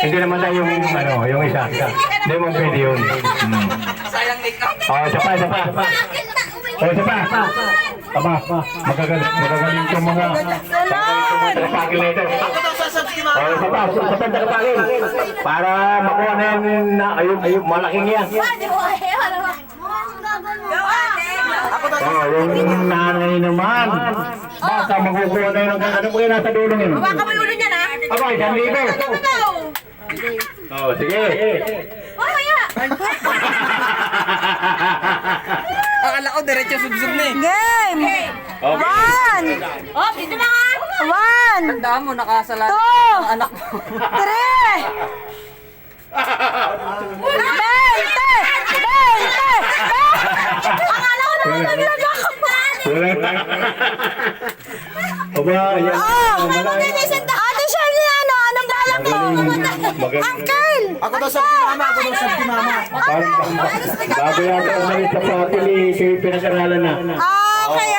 Hindi naman tayo yung isa. Hindi mo pwede yun. Sayang makeup. Isa pa. Isa pa. Tama. Magagaling itong mga trapagil na ito. Ako daw sasubscribe mo. Isa pa trapagil. Para makuha na yung malaking yan. Ako daw Yung nanay naman. Baka makukuha na yun. Ano po yung nasa dulong yun? Baka may ulo niya na. Aba, 1,000. Sige. Mamaya. akala ko diretso subsub na eh. Game! One! Oh, dito na nga. One! Tandaan mo, nakasala Two! ang anak mo. Three! 20! Akala ko naman naglaga ka pa. Aba, yan. Ate Shirley, anong balak mo? Uncle! Ako daw subscribe mama. Parang bago yata umalit sa patil, pinag-aralan na. Kaya